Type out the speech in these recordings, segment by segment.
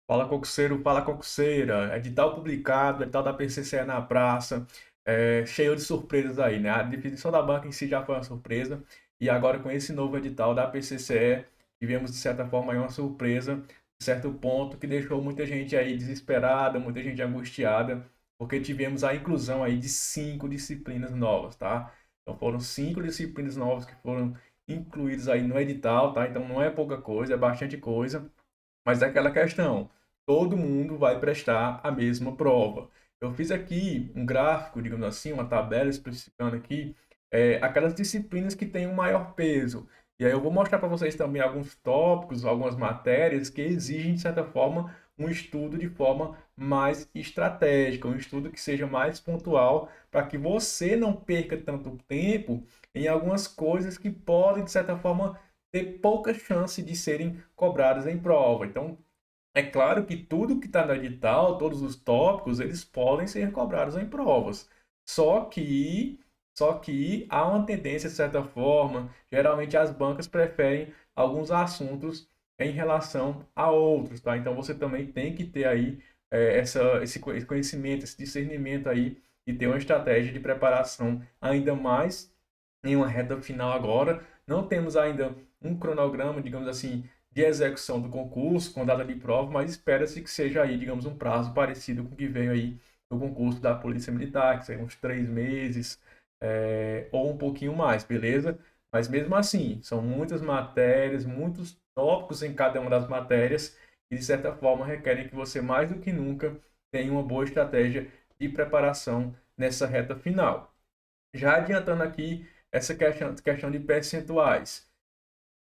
Fala concurseiro, fala concurseira, edital publicado, edital da PCCE na praça, cheio de surpresas aí, né? A definição da banca em si já foi uma surpresa, e agora com esse novo edital da PCCE, tivemos de certa forma aí uma surpresa, de certo ponto, que deixou muita gente aí desesperada, muita gente angustiada, porque tivemos a inclusão aí de 5 disciplinas novas, tá? Então foram 5 disciplinas novas que foram incluídas aí no edital, tá? Então não é pouca coisa, é bastante coisa. Mas é aquela questão, todo mundo vai prestar a mesma prova. Eu fiz aqui um gráfico, digamos assim, uma tabela especificando aqui aquelas disciplinas que têm um maior peso. E aí eu vou mostrar para vocês também alguns tópicos, algumas matérias que exigem, de certa forma, um estudo de forma mais estratégica, um estudo que seja mais pontual, para que você não perca tanto tempo em algumas coisas que podem, de certa forma, ter pouca chance de serem cobradas em prova. Então, é claro que tudo que está no edital, todos os tópicos, eles podem ser cobrados em provas. Só que, só que há uma tendência, de certa forma, geralmente as bancas preferem alguns assuntos em relação a outros, tá? Então você também tem que ter aí esse conhecimento, esse discernimento aí e ter uma estratégia de preparação ainda mais em uma reta final agora. Não temos ainda um cronograma, digamos assim, de execução do concurso com data de prova, mas espera-se que seja aí, digamos, um prazo parecido com o que veio aí no concurso da Polícia Militar, que seria uns 3 meses, ou um pouquinho mais, beleza? Mas mesmo assim, são muitas matérias, muitos tópicos em cada uma das matérias, e de certa forma requerem que você, mais do que nunca, tenha uma boa estratégia de preparação nessa reta final. Já adiantando aqui essa questão de percentuais.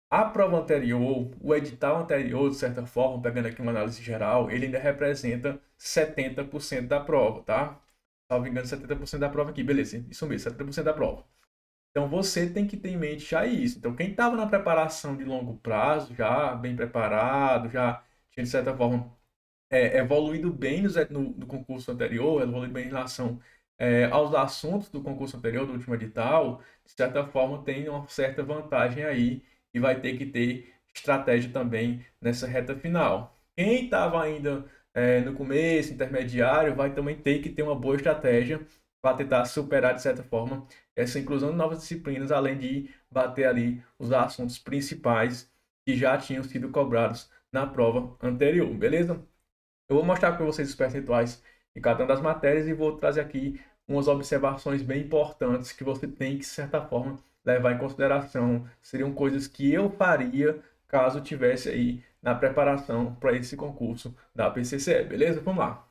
A prova anterior, o edital anterior, de certa forma, pegando aqui uma análise geral, ele ainda representa 70% da prova, tá? Salvo engano, 70% da prova aqui, beleza, isso mesmo, 70% da prova. Então você tem que ter em mente já isso. Então quem estava na preparação de longo prazo, já bem preparado, já tinha de certa forma evoluído bem no concurso anterior, evoluído bem em relação aos assuntos do concurso anterior, do último edital, de certa forma tem uma certa vantagem aí e vai ter que ter estratégia também nessa reta final. Quem estava ainda no começo, intermediário, vai também ter que ter uma boa estratégia para tentar superar, de certa forma, essa inclusão de novas disciplinas, além de bater ali os assuntos principais que já tinham sido cobrados na prova anterior, beleza? Eu vou mostrar para vocês os percentuais de cada uma das matérias e vou trazer aqui umas observações bem importantes que você tem que, de certa forma, levar em consideração. Seriam coisas que eu faria caso tivesse aí na preparação para esse concurso da PCCE, beleza? Vamos lá.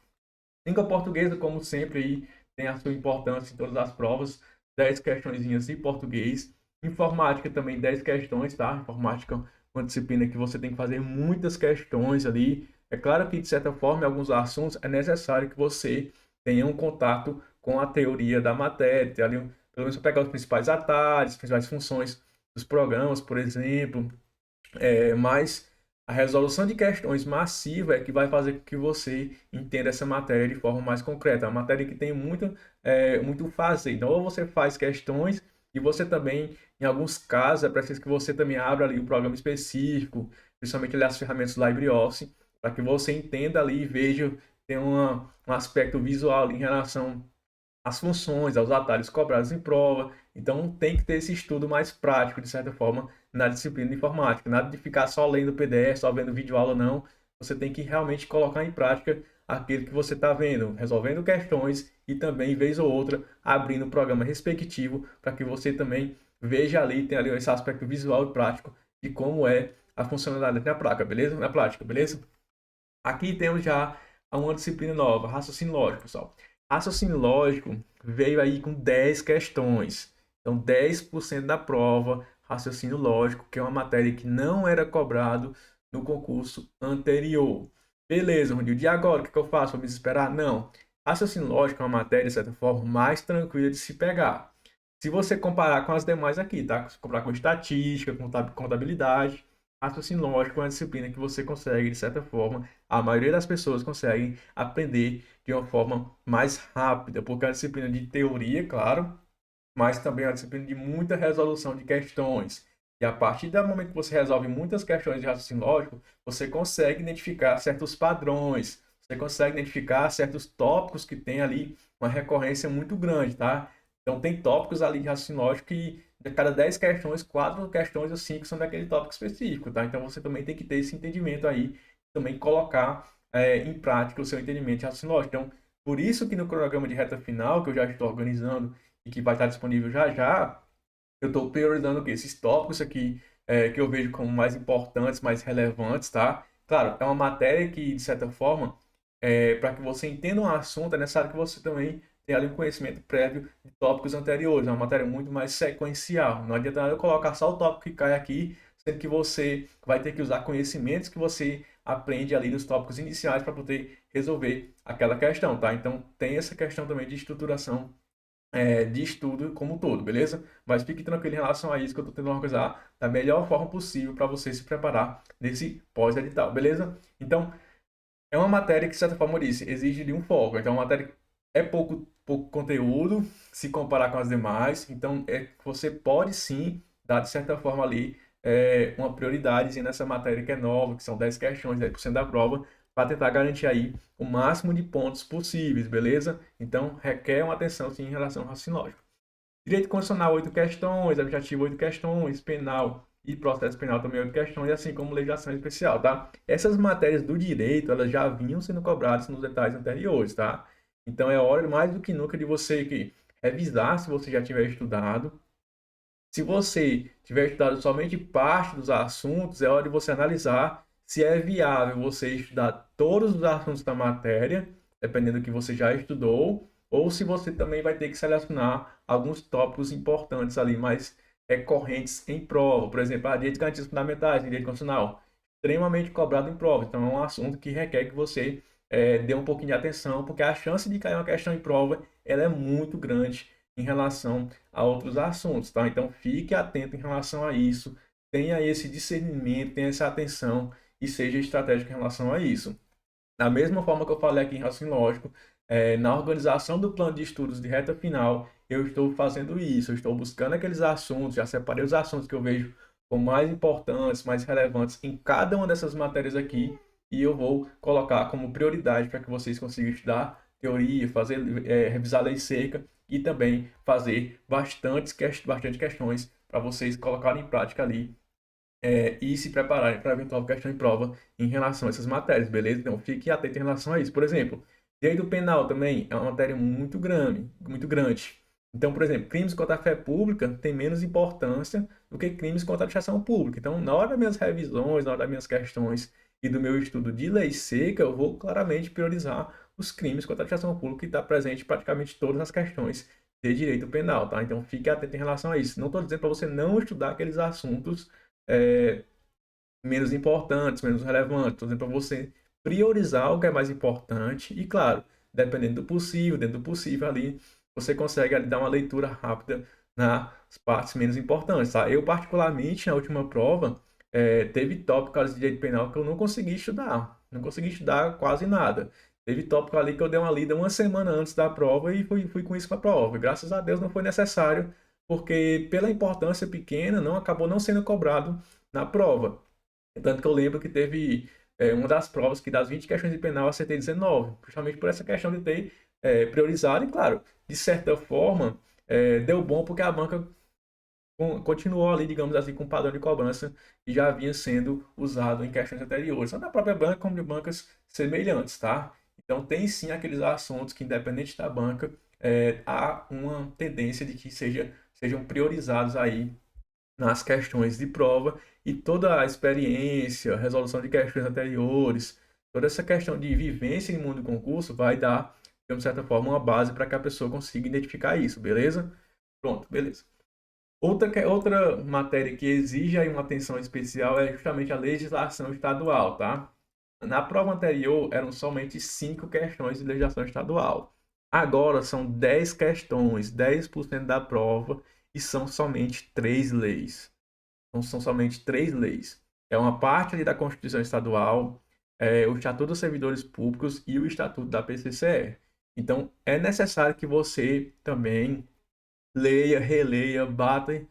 Língua portuguesa, como sempre, aí, tem a sua importância em todas as provas. 10 questõezinhas em português. Informática também, 10 questões, tá? Informática é uma disciplina que você tem que fazer muitas questões ali. É claro que, de certa forma, em alguns assuntos é necessário que você tenha um contato com a teoria da matéria, ter ali, pelo menos pegar os principais atalhos, as principais funções dos programas, por exemplo, mas a resolução de questões massiva é que vai fazer com que você entenda essa matéria de forma mais concreta. É uma matéria que tem muito fazer. Então, ou você faz questões e você também, em alguns casos, é preciso que você também abra ali um programa específico, principalmente ali as ferramentas LibreOffice, para que você entenda ali e veja, tem um aspecto visual ali em relação as funções, aos atalhos cobrados em prova. Então tem que ter esse estudo mais prático, de certa forma, na disciplina de informática. Nada de ficar só lendo PDF, só vendo vídeo aula, não. Você tem que realmente colocar em prática aquilo que você está vendo, resolvendo questões e também, vez ou outra, abrindo o programa respectivo para que você também veja ali, tenha ali esse aspecto visual e prático de como é a funcionalidade na prática, beleza? Na prática, beleza? Aqui temos já uma disciplina nova, raciocínio lógico, pessoal. Raciocínio lógico veio aí com 10 questões. Então, 10% da prova, raciocínio lógico, que é uma matéria que não era cobrado no concurso anterior. Beleza, Ronildo, e agora? O que eu faço? Vou me desesperar? Não. Raciocínio lógico é uma matéria, de certa forma, mais tranquila de se pegar. Se você comparar com as demais aqui, tá? Se comparar com estatística, contabilidade, raciocínio lógico é uma disciplina que você consegue, de certa forma, a maioria das pessoas conseguem aprender de uma forma mais rápida, porque é uma disciplina de teoria, claro, mas também é uma disciplina de muita resolução de questões. E a partir do momento que você resolve muitas questões de raciocínio lógico, você consegue identificar certos padrões, você consegue identificar certos tópicos que tem ali uma recorrência muito grande, tá? Então, tem tópicos ali de raciocínio lógico que de cada 10 questões, 4 questões ou 5 são daquele tópico específico, tá? Então, você também tem que ter esse entendimento aí, também colocar em prática o seu entendimento de raciocínio lógico. Então, por isso que no cronograma de reta final, que eu já estou organizando e que vai estar disponível já já, eu estou priorizando o quê? Esses tópicos aqui que eu vejo como mais importantes, mais relevantes, tá? Claro, é uma matéria que, de certa forma, para que você entenda um assunto, é necessário que você também tenha ali um conhecimento prévio de tópicos anteriores. É uma matéria muito mais sequencial. Não adianta nada eu colocar só o tópico que cai aqui, sendo que você vai ter que usar conhecimentos que você aprende ali nos tópicos iniciais para poder resolver aquela questão, tá? Então, tem essa questão também de estruturação de estudo como um todo, beleza? Mas fique tranquilo em relação a isso, que eu estou tentando organizar da melhor forma possível para você se preparar nesse pós-edital, beleza? Então, é uma matéria que, de certa forma, eu disse, exige de um foco. Então, é uma matéria que é pouco conteúdo se comparar com as demais. Então, você pode sim dar, de certa forma, ali uma prioridade nessa matéria que é nova, que são 10 questões, 10% da prova, para tentar garantir aí o máximo de pontos possíveis, beleza? Então, requer uma atenção sim em relação ao raciocínio lógico. Direito constitucional, 8 questões, administrativo, 8 questões, penal e processo penal também 8 questões, assim como legislação especial, tá? Essas matérias do direito, elas já vinham sendo cobradas nos detalhes anteriores, tá? Então é hora mais do que nunca de você revisar se você já tiver estudado. Se você tiver estudado somente parte dos assuntos, é hora de você analisar se é viável você estudar todos os assuntos da matéria, dependendo do que você já estudou, ou se você também vai ter que selecionar alguns tópicos importantes ali, mais recorrentes em prova. Por exemplo, a direito de garantias fundamentais, direito constitucional, extremamente cobrado em prova. Então, é um assunto que requer que você dê um pouquinho de atenção, porque a chance de cair uma questão em prova ela é muito grande em relação a outros assuntos, tá? Então fique atento em relação a isso, tenha esse discernimento, tenha essa atenção e seja estratégico em relação a isso. Da mesma forma que eu falei aqui em raciocínio lógico, na organização do plano de estudos de reta final, eu estou fazendo isso, eu estou buscando aqueles assuntos, já separei os assuntos que eu vejo como mais importantes, mais relevantes em cada uma dessas matérias aqui, e eu vou colocar como prioridade para que vocês consigam estudar teoria, fazer, revisar a lei seca e também fazer bastante questões para vocês colocarem em prática ali e se prepararem para a eventual questão de prova em relação a essas matérias, beleza? Então, fique atento em relação a isso. Por exemplo, direito penal também é uma matéria muito grande, muito grande. Então, por exemplo, crimes contra a fé pública tem menos importância do que crimes contra a administração pública. Então, na hora das minhas revisões, na hora das minhas questões e do meu estudo de lei seca, eu vou claramente priorizar os crimes contra a administração pública que está presente em praticamente todas as questões de direito penal, tá? Então, fique atento em relação a isso. Não estou dizendo para você não estudar aqueles assuntos é, menos importantes, menos relevantes. Estou dizendo para você priorizar o que é mais importante e, claro, dependendo do possível, dentro do possível ali, você consegue ali dar uma leitura rápida nas partes menos importantes, tá? Eu, particularmente, na última prova, teve tópicos de direito penal que eu não consegui estudar. Não consegui estudar quase nada. Teve tópico ali que eu dei uma lida uma semana antes da prova e fui com isso para a prova. Graças a Deus não foi necessário, porque pela importância pequena, não acabou não sendo cobrado na prova. Tanto que eu lembro que teve uma das provas que das 20 questões de penal eu acertei 19, justamente por essa questão de ter priorizado. E claro, de certa forma, deu bom porque a banca continuou ali, digamos assim, com um padrão de cobrança que já vinha sendo usado em questões anteriores, tanto da própria banca como de bancas semelhantes, tá? Então tem sim aqueles assuntos que, independente da banca, há uma tendência de que sejam priorizados aí nas questões de prova e toda a experiência, resolução de questões anteriores, toda essa questão de vivência em mundo do concurso vai dar, de certa forma, uma base para que a pessoa consiga identificar isso, beleza? Pronto, beleza. Outra matéria que exige aí uma atenção especial é justamente a legislação estadual, tá? Na prova anterior eram somente 5 questões de legislação estadual. Agora são 10 questões, 10% da prova, e são somente 3 leis. Então são somente 3 leis. É uma parte ali da Constituição Estadual, o Estatuto dos Servidores Públicos e o Estatuto da PCCE. Então é necessário que você também leia, releia, bata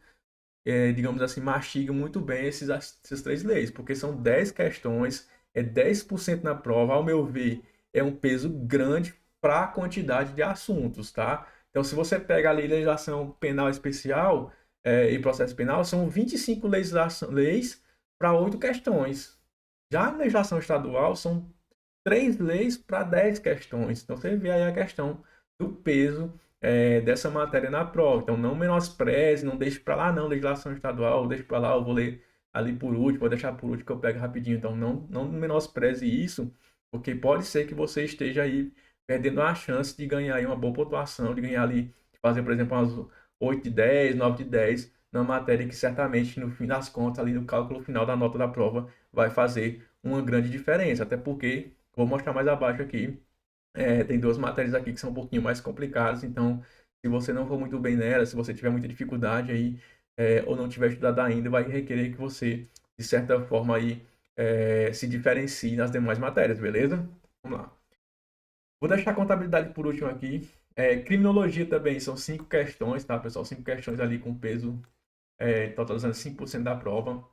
digamos assim, mastiga muito bem essas três leis, porque são 10 questões, é 10% na prova, ao meu ver, é um peso grande para a quantidade de assuntos, tá? Então, se você pega ali legislação penal especial e processo penal, são 25 leis para 8 questões. Já a legislação estadual são 3 leis para 10 questões. Então, você vê aí a questão do peso dessa matéria na prova. Então, não menospreze, não deixe para lá, não, legislação estadual, deixe para lá, eu vou ler ali por último, vou deixar por último que eu pego rapidinho. Então, não menospreze isso, porque pode ser que você esteja aí perdendo a chance de ganhar aí uma boa pontuação, de ganhar ali, de fazer, por exemplo, umas 8 de 10, 9 de 10, na matéria que certamente, no fim das contas, ali no cálculo final da nota da prova, vai fazer uma grande diferença. Até porque, vou mostrar mais abaixo aqui, tem duas matérias aqui que são um pouquinho mais complicadas, então, se você não for muito bem nela, se você tiver muita dificuldade aí, ou não tiver estudado ainda, vai requerer que você, de certa forma, aí, se diferencie nas demais matérias, beleza? Vamos lá. Vou deixar a contabilidade por último aqui. Criminologia também são 5 questões, tá, pessoal? 5 questões ali com peso, totalizando 5% da prova.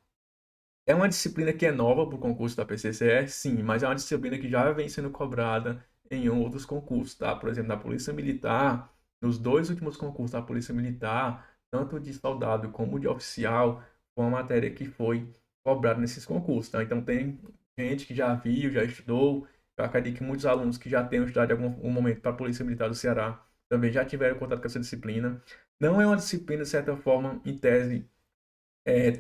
É uma disciplina que é nova para o concurso da PCCE, sim, mas é uma disciplina que já vem sendo cobrada em outros concursos, tá? Por exemplo, na Polícia Militar, nos dois últimos concursos da Polícia Militar, tanto de soldado como de oficial, foi uma matéria que foi cobrada nesses concursos, tá? Então tem gente que já viu, já estudou, eu acredito que muitos alunos que já tenham estudado em algum momento para a Polícia Militar do Ceará também já tiveram contato com essa disciplina. Não é uma disciplina, de certa forma, em tese,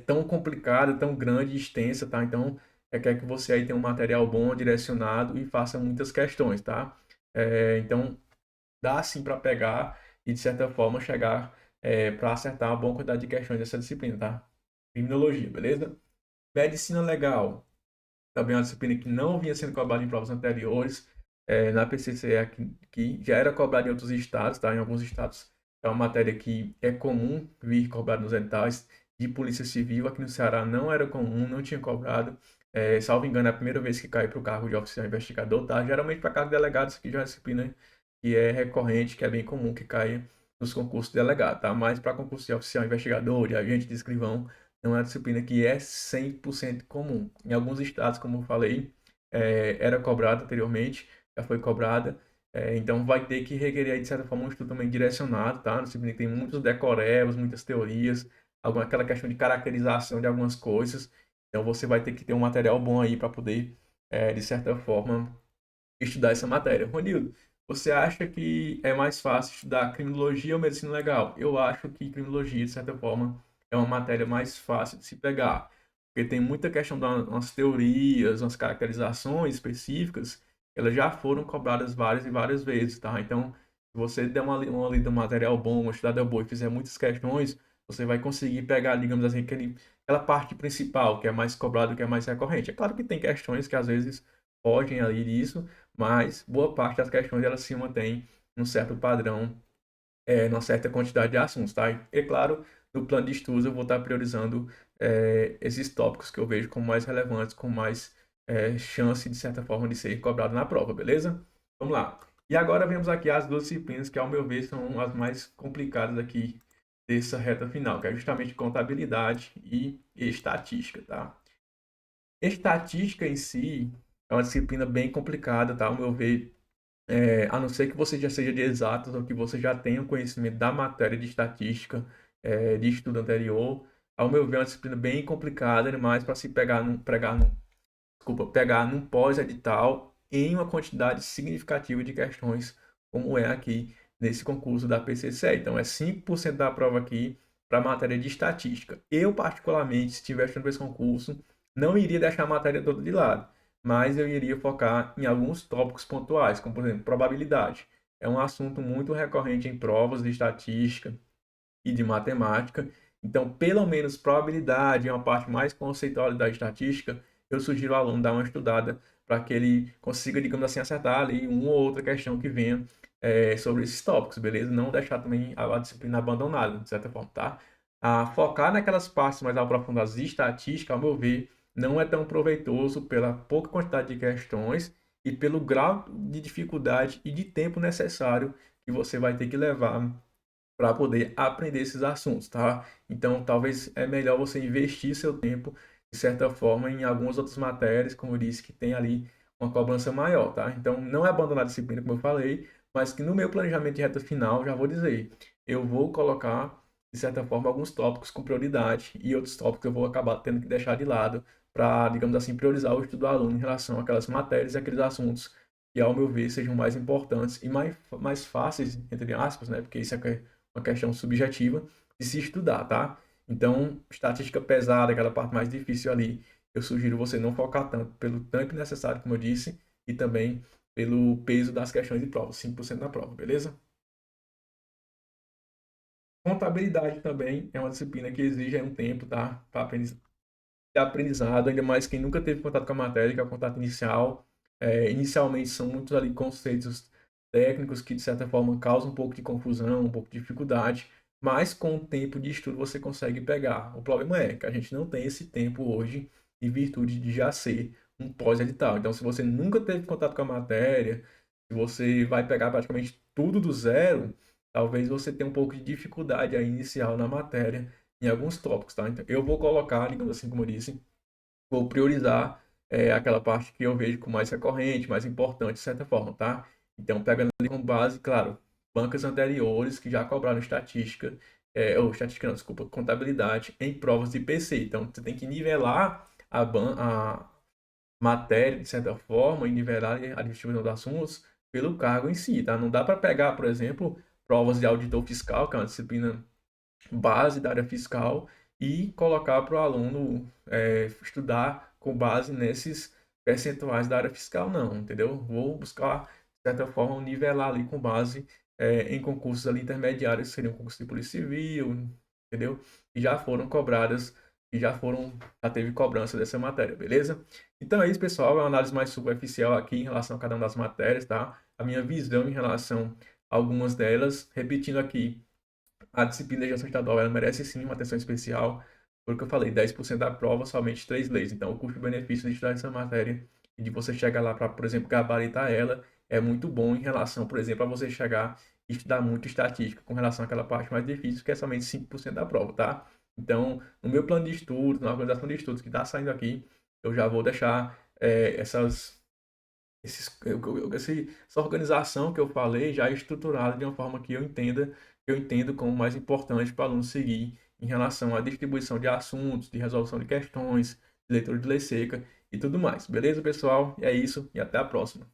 tão complicada, tão grande e extensa, tá? Então, quer que você aí tenha um material bom, direcionado e faça muitas questões, tá? Então, dá sim para pegar e, de certa forma, chegar para acertar uma boa quantidade de questões dessa disciplina, tá? Criminologia, beleza? Medicina legal, também é uma disciplina que não vinha sendo cobrada em provas anteriores, na PCCE aqui, que já era cobrada em outros estados, tá? Em alguns estados é uma matéria que é comum vir cobrada nos editais de Polícia Civil. Aqui no Ceará não era comum, não tinha cobrado. Salvo engano, é a primeira vez que cai para o cargo de oficial investigador, tá? Geralmente para cargo de delegado, isso aqui já é uma disciplina que é recorrente, que é bem comum que caia nos concursos de delegado, tá? Mas para concurso de oficial investigador, de agente de escrivão, não é uma disciplina que é 100% comum. Em alguns estados, como eu falei, era cobrada anteriormente, já foi cobrada, então vai ter que requerer, de certa forma, um estudo também direcionado, tá? Na disciplina tem muitos decorebos, muitas teorias, aquela questão de caracterização de algumas coisas, então você vai ter que ter um material bom aí para poder, de certa forma, estudar essa matéria. Ronildo, você acha que é mais fácil estudar criminologia ou medicina legal? Eu acho que criminologia, de certa forma, é uma matéria mais fácil de se pegar, porque tem muita questão de umas teorias, umas caracterizações específicas, elas já foram cobradas várias e várias vezes, tá? Então, se você der uma lida no material bom, uma estudada boa e fizer muitas questões, você vai conseguir pegar, digamos assim, aquela parte principal, que é mais cobrada, que é mais recorrente. É claro que tem questões que às vezes fogem ali disso, mas boa parte das questões elas se mantém num certo padrão, numa certa quantidade de assuntos, tá? E é claro, no plano de estudos eu vou estar priorizando esses tópicos que eu vejo como mais relevantes, com mais chance, de certa forma, de ser cobrado na prova, beleza? Vamos lá. E agora vemos aqui as duas disciplinas que, ao meu ver, são as mais complicadas aqui dessa reta final, que é justamente contabilidade e estatística, tá? Estatística em si é uma disciplina bem complicada, tá? Ao meu ver, a não ser que você já seja de exatas ou que você já tenha conhecimento da matéria de estatística, de estudo anterior, ao meu ver, é uma disciplina bem complicada, mas para se pegar num pós-edital em uma quantidade significativa de questões, como é aqui nesse concurso da PCC. Então, é 5% da prova aqui para a matéria de estatística. Eu, particularmente, se estivesse no esse concurso, não iria deixar a matéria toda de lado, mas eu iria focar em alguns tópicos pontuais, como, por exemplo, probabilidade. É um assunto muito recorrente em provas de estatística e de matemática. Então, pelo menos probabilidade é uma parte mais conceitual da estatística. Eu sugiro ao aluno dar uma estudada para que ele consiga, digamos assim, acertar ali uma ou outra questão que venha sobre esses tópicos, beleza? Não deixar também a disciplina abandonada, de certa forma, tá? Focar naquelas partes mais aprofundadas de estatística, ao meu ver, não é tão proveitoso pela pouca quantidade de questões e pelo grau de dificuldade e de tempo necessário que você vai ter que levar para poder aprender esses assuntos, tá? Então, talvez é melhor você investir seu tempo, de certa forma, em algumas outras matérias, como eu disse, que tem ali uma cobrança maior, tá? Então, não é abandonar a disciplina, como eu falei, mas que no meu planejamento de reta final, já vou dizer, eu vou colocar, de certa forma, alguns tópicos com prioridade e outros tópicos eu vou acabar tendo que deixar de lado para, digamos assim, priorizar o estudo do aluno em relação àquelas matérias e aqueles assuntos que, ao meu ver, sejam mais importantes e mais fáceis, entre aspas, né? Porque isso é uma questão subjetiva de se estudar, tá? Então, estatística pesada, aquela parte mais difícil ali, eu sugiro você não focar tanto pelo tempo necessário, como eu disse, e também pelo peso das questões de prova, 5% da prova, beleza? Contabilidade também é uma disciplina que exige aí um tempo, tá? Para aprendizado, ainda mais quem nunca teve contato com a matéria, que é o contato inicial. Inicialmente são muitos ali conceitos técnicos que, de certa forma, causam um pouco de confusão, um pouco de dificuldade, mas com o tempo de estudo você consegue pegar. O problema é que a gente não tem esse tempo hoje em virtude de já ser um pós-edital. Então, se você nunca teve contato com a matéria, se você vai pegar praticamente tudo do zero, talvez você tenha um pouco de dificuldade aí inicial na matéria em alguns tópicos, tá? Então, eu vou colocar, digamos assim, como eu disse, vou priorizar aquela parte que eu vejo como mais recorrente, mais importante, de certa forma, tá? Então, pegando ali como base, claro, bancas anteriores que já cobraram estatística, ou estatística não, desculpa, contabilidade em provas de PC. Então, você tem que nivelar a matéria, de certa forma, e nivelar a distribuição dos assuntos pelo cargo em si, tá? Não dá para pegar, por exemplo, provas de auditor fiscal, que é uma disciplina base da área fiscal e colocar para o aluno estudar com base nesses percentuais da área fiscal, não, entendeu? Vou buscar, de certa forma, nivelar ali com base em concursos ali intermediários, que seriam concursos de polícia civil, entendeu? E já foram cobradas, e já teve cobrança dessa matéria, beleza? Então é isso, pessoal, é uma análise mais superficial aqui em relação a cada uma das matérias, tá? A minha visão em relação a algumas delas, repetindo aqui, a disciplina de gestão estadual ela merece sim uma atenção especial, porque eu falei, 10% da prova, somente 3 leis. Então, o custo-benefício de estudar essa matéria e de você chegar lá para, por exemplo, gabaritar ela, é muito bom em relação, por exemplo, a você chegar e estudar muito estatística com relação àquela parte mais difícil, que é somente 5% da prova, tá? Então, no meu plano de estudos, na organização de estudos que está saindo aqui, eu já vou deixar essa organização que eu falei já é estruturada de uma forma que eu entendo como mais importante para o aluno seguir em relação à distribuição de assuntos, de resolução de questões, de leitura de lei seca e tudo mais. Beleza, pessoal? É isso e até a próxima.